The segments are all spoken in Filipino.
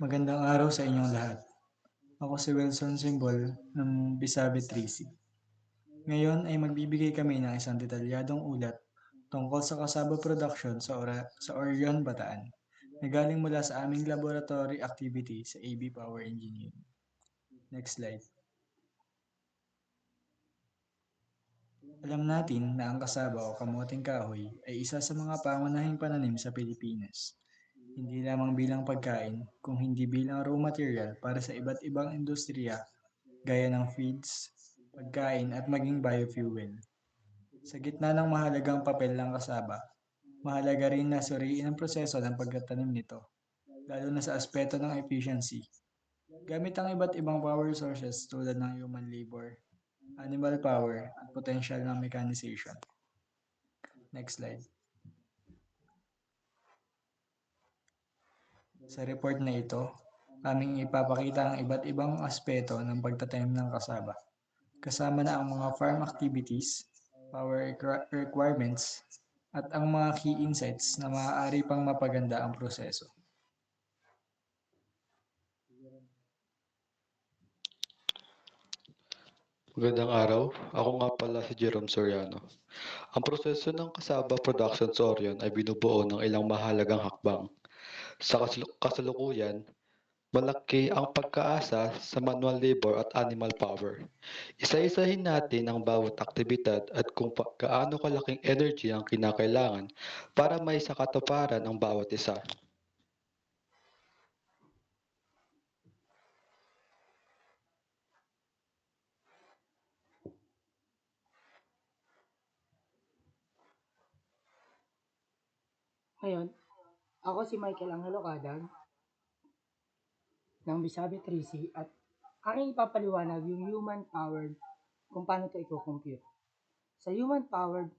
Magandang araw sa inyong lahat. Ako si Wilson Simbol ng Bisabe 3C. Ngayon ay magbibigay kami ng isang detalyadong ulat tungkol sa Kasaba Production sa Orion, Bataan na galing mula sa aming laboratory activity sa AB Power Engineering. Next slide. Alam natin na ang kasaba o kamuting kahoy ay isa sa mga pangunahing pananim sa Pilipinas. Hindi lamang bilang pagkain, kung hindi bilang raw material para sa iba't ibang industriya gaya ng feeds, pagkain at maging biofuel. Sa gitna ng mahalagang papel ng kasaba, mahalaga rin na suriin ang proseso ng pagtatanim nito, lalo na sa aspeto ng efficiency. Gamit ang iba't ibang power sources tulad ng human labor, animal power, at potential ng mechanization. Next slide. Sa report na ito, aming ipapakita ang iba't ibang aspeto ng pagtatanim ng kasaba. Kasama na ang mga farm activities, power requirements, at ang mga key insights na maaari pang mapaganda ang proseso. Magandang araw. Ako nga pala si Jerome Soriano. Ang proseso ng Kasaba Production sa Orion ay binubuo ng ilang mahalagang hakbang. Sa kasalukuyan, malaki ang pagkaasa sa manual labor at animal power. Isa-isahin natin ang bawat aktibidad at kung gaano kalaking energy ang kinakailangan para may sakatuparan ang bawat isa. Ngayon, ako si Michael Angelo Cadag ng Bisabe 3C at aking ipapaliwanag yung human-powered kung paano ito i-compute. Sa human-powered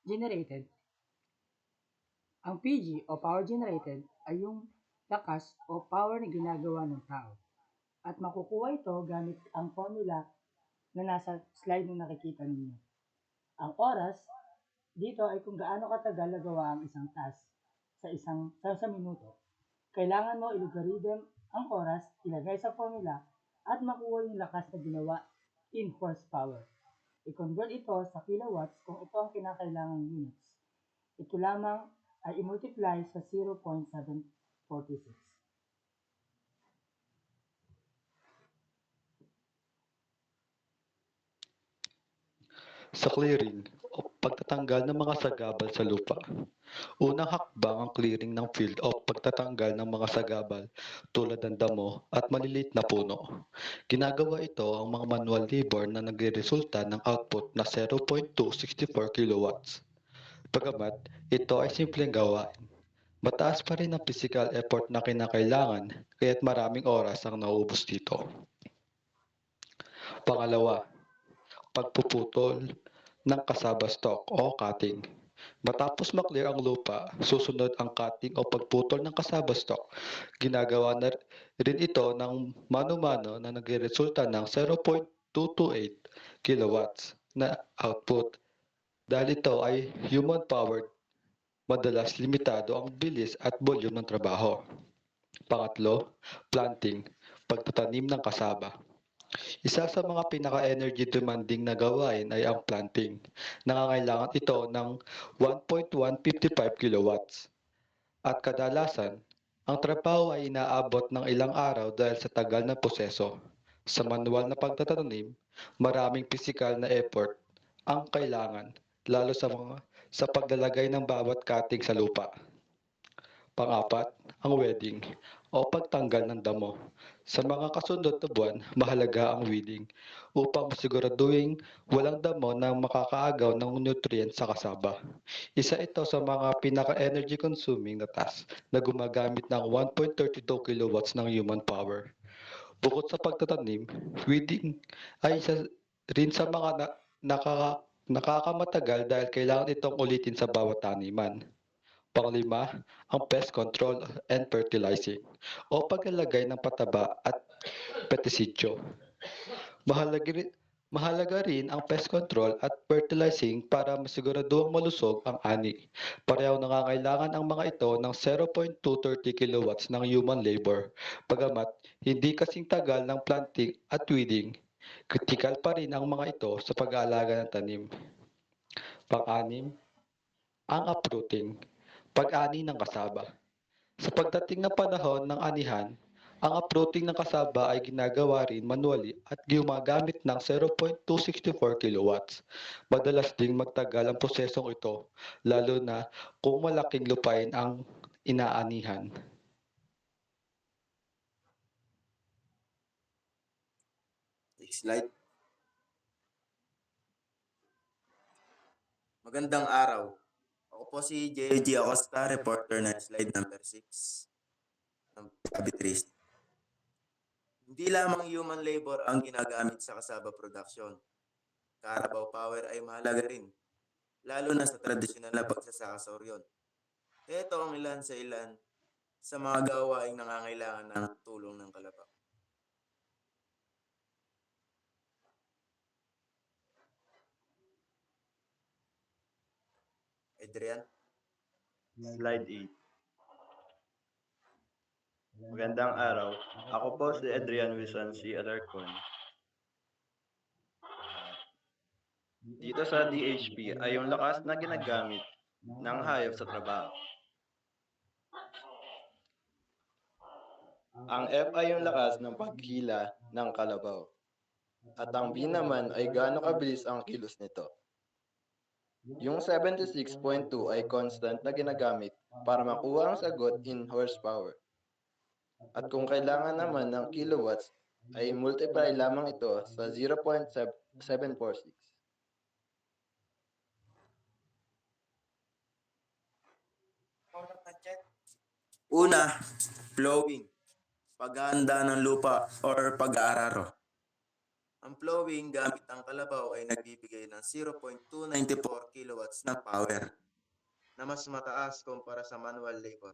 generated, ang PG o power generated ay yung lakas o power na ginagawa ng tao. At makukuha ito gamit ang formula na nasa slide na nakikita ninyo. Ang oras dito ay kung gaano katagal nagawa ang isang task sa minuto. Kailangan mo i-logarithm ang oras, ilagay sa formula, at makuha yung lakas na ginawa in horsepower. I-convert ito sa kilowatts kung ito ang kinakailangang units. Ito lamang ay i-multiply sa 0.746. Sa clearing o pagtatanggal ng mga sagabal sa lupa. Unang hakbang ang clearing ng field o pagtatanggal ng mga sagabal tulad ng damo at maliliit na puno. Ginagawa ito ang mga manual labor na nagreresulta ng output na 0.264 kilowatts. Pagamat ito ay simpleng gawain, mataas pa rin ang physical effort na kinakailangan kaya't maraming oras ang nauubos dito. Pangalawa, pagpuputol ng kasaba stock o cutting. Matapos maklear ang lupa, susunod ang cutting o pagputol ng kasaba stock. Ginagawa na rin ito ng mano-mano na nagreresulta ng 0.228 kilowatts na output. Dahil ito ay human-powered, madalas limitado ang bilis at volume ng trabaho. Pangatlo, planting, pagtatanim ng kasaba. Isa sa mga pinaka-energy demanding na gawain ay ang planting. Nangangailangan ito ng 1.155 kilowatts. At kadalasan, ang trabaho ay inaabot ng ilang araw dahil sa tagal na proseso. Sa manual na pagtatanim, maraming pisikal na effort ang kailangan, lalo sa paglalagay ng bawat cutting sa lupa. Pang-apat, ang weeding o pagtanggal ng damo. Sa mga kasunod na buwan, mahalaga ang weeding upang masiguraduhin walang damo na makakaagaw ng nutrients sa kasaba. Isa ito sa mga pinaka-energy consuming na task na gumagamit ng 1.32 kilowatts ng human power. Bukod sa pagtatanim, weeding ay isa rin sa mga nakakamatagal dahil kailangan itong ulitin sa bawat taniman. Panglima, ang pest control and fertilizing o paglalagay ng pataba at pestisidyo. Mahalaga rin, Mahalaga rin ang pest control at fertilizing para masiguraduhang malusog ang ani. Pareho nangangailangan ang mga ito ng 0.230 kilowatts ng human labor. Bagamat hindi kasing tagal ng planting at weeding, kritikal pa rin ang mga ito sa pag-aalaga ng tanim. Pang-anim, ang uprooting, pag-ani ng kasaba. Sa pagdating ng panahon ng anihan, ang uprooting ng kasaba ay ginagawa rin manually at gumagamit ng 0.264 kilowatts. Madalas ding magtagal ang prosesong ito, lalo na kung malaking lupain ang inaanihan. Next slide. Magandang araw. Ako po si JG Acosta, reporter na slide number 6 ng Abitris. Hindi lamang human labor ang ginagamit sa kasaba production. Carabao power ay mahalaga rin, lalo na sa tradisyonal na pagsasaka sa oryon. Ito ang ilan sa mga gawaing nangangailangan ng tulong ng kalabaw. Adrian? Slide 8. Magandang araw. Ako po si Adrian Wilson C. Alarcon. Dito sa DHP ay yung lakas na ginagamit ng hayop sa trabaho. Ang F ay yung lakas ng paghila ng kalabaw. At ang B naman ay gaano kabilis ang kilos nito. Yung 76.2 ay constant na ginagamit para makuha ang sagot in horsepower. At kung kailangan naman ng kilowatts, ay multiply lamang ito sa 0.746. Una, plowing. Paghahanda ng lupa or pag-aararo. Ang plowing gamit ang kalabaw ay nagbibigay ng 0.294 kilowatts na power na mas mataas kumpara sa manual labor.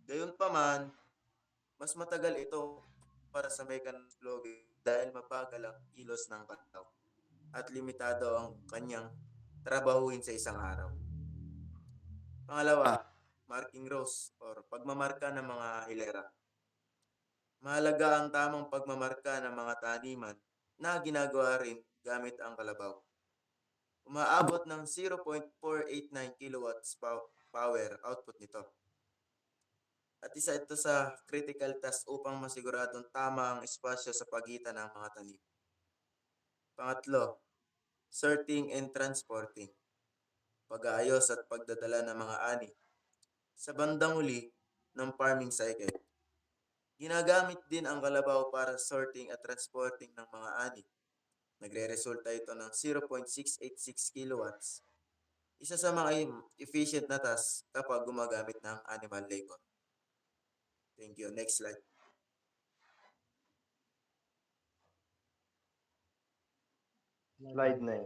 Gayunpaman, mas matagal ito para sa mechanical plowing dahil mabagal ang kilos ng kalabaw at limitado ang kanyang trabahuin sa isang araw. Pangalawa, marking rows or pagmamarka ng mga hilera. Mahalaga ang tamang pagmamarka ng mga taniman na ginagawa rin gamit ang kalabaw. Umaabot ng 0.489 kilowatts power output nito. At isa ito sa critical task upang masiguradong tama ang espasyo sa pagitan ng mga tanim. Pangatlo, sorting and transporting. Pag-aayos at pagdadala ng mga ani. Sa bandang huli ng farming cycle, ginagamit din ang kalabaw para sorting at transporting ng mga ani. Nagre-resulta ito ng 0.686 kilowatts. Isa sa mga efficient na task kapag gumagamit ng animal labor. Thank you. Next slide. Slide 9.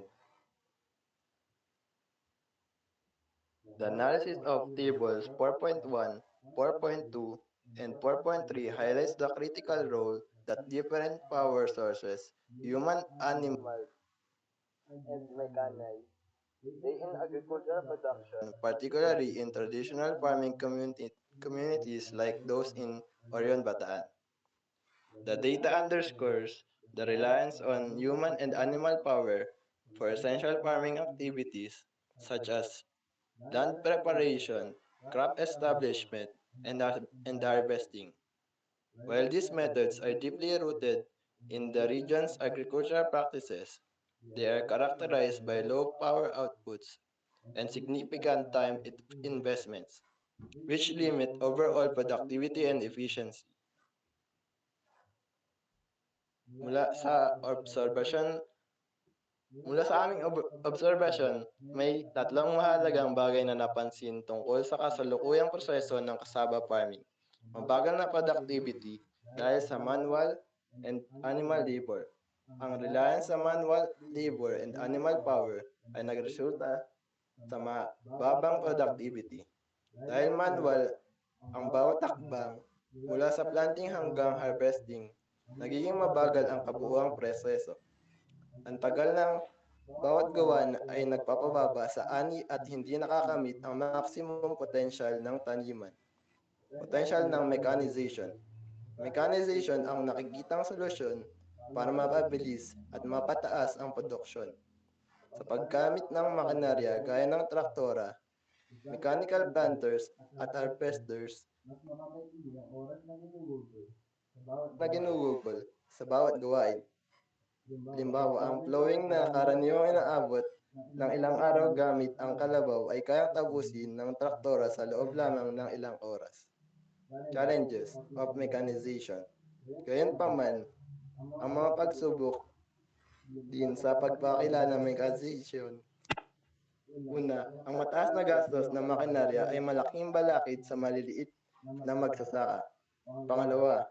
The analysis of tables 4.1, 4.2, and 4.3 highlights the critical role that different power sources, human, animal, and mechanized, play in agricultural production, particularly in traditional farming communities like those in Orion Bataan. The data underscores the reliance on human and animal power for essential farming activities such as land preparation, crop establishment, and harvesting. While these methods are deeply rooted in the region's agricultural practices, they are characterized by low power outputs and significant time investments, which limit overall productivity and efficiency. Mula sa observation Mula sa aming obserbasyon, may tatlong mahalagang bagay na napansin tungkol sa kasalukuyang proseso ng kasaba farming. Mabagal na productivity dahil sa manual and animal labor. Ang reliance sa manual labor and animal power ay nagresulta sa mababang productivity. Dahil manual ang bawat takbang mula sa planting hanggang harvesting, nagiging mabagal ang kabuuang proseso. Ang tagal ng bawat gawa ay nagpapababa sa ani at hindi nakakamit ang maximum potential ng taniman. Potential ng mechanization. Mechanization ang nakikitang solusyon para mapabilis at mapataas ang produksyon. Sa paggamit ng makinarya gaya ng traktora, mechanical planters at harvesters na ginugugol sa bawat gawain. Halimbawa, ang plowing na karaniwang inaabot ng ilang araw gamit ang kalabaw ay kayang tapusin ng traktora sa loob lamang ng ilang oras. Challenges of mechanization. Gayunpaman, ang mga pagsubok din sa pagpakilala ng mechanization. Una, ang mataas na gastos ng makinarya ay malaking balakid sa maliliit na magsasaka. Pangalawa,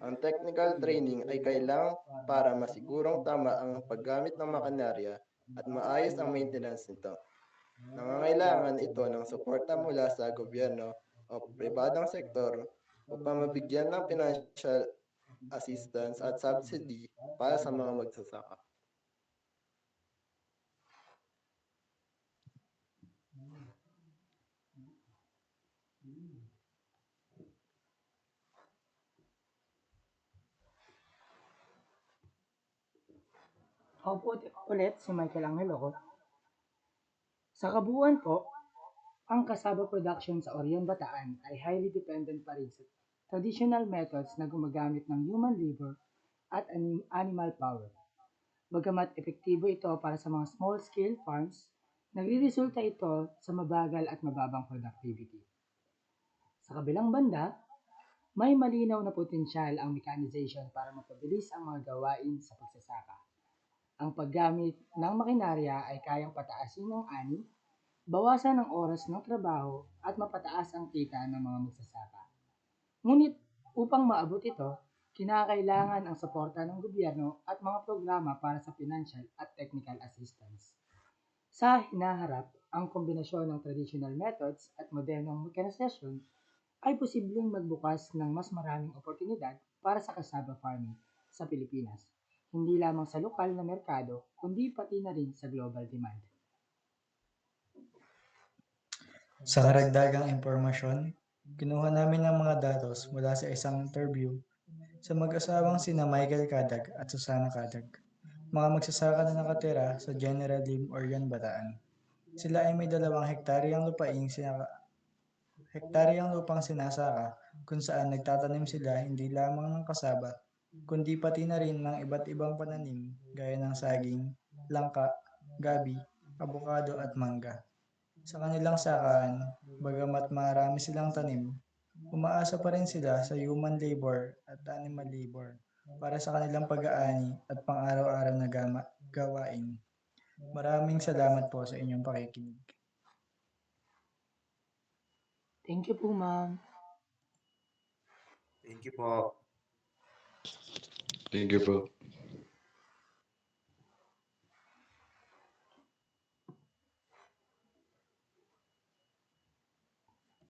ang technical training ay kailangan para masigurong tama ang paggamit ng makinarya at maayos ang maintenance nito. Nangangailangan ito ng suporta mula sa gobyerno o pribadong sektor upang mabigyan ng financial assistance at subsidy para sa mga magsasaka. Ako po ulit si Michael Angeloco. Sa kabuuan po, ang cassava production sa Orion Bataan ay highly dependent pa rin sa traditional methods na gumagamit ng human labor at animal power. Bagamat epektibo ito para sa mga small-scale farms, nagriresulta ito sa mabagal at mababang productivity. Sa kabilang banda, may malinaw na potensyal ang mechanization para mapabilis ang mga gawain sa pagsasaka. Ang paggamit ng makinarya ay kayang pataasin ang ani, bawasan ang oras ng trabaho at mapataas ang kita ng mga magsasaka. Ngunit upang maabot ito, kinakailangan ang suporta ng gobyerno at mga programa para sa financial at technical assistance. Sa hinaharap, ang kombinasyon ng traditional methods at modernong mechanization ay posibleng magbukas ng mas maraming oportunidad para sa cassava farming sa Pilipinas, hindi lamang sa lokal na merkado, kundi pati na rin sa global demand. Sa karagdagang impormasyon, kinuha namin ang mga datos mula sa isang interview sa mag-asawang sina Michael Kadag at Susana Kadag, mga magsasaka na nakatira sa General Lim, Orion, Bataan. Sila ay may 2 hektaryang lupang sinasaka kung saan nagtatanim sila hindi lamang ng kasaba, kundi pati na rin ng iba't ibang pananim gaya ng saging, langka, gabi, abukado at mangga. Sa kanilang sakaan, bagamat marami silang tanim, umaasa pa rin sila sa human labor at animal labor para sa kanilang pag-aani at pang-araw-araw na gawain. Maraming salamat po sa inyong pakikinig. Thank you po, ma'am. Thank you po. Thank you, bro.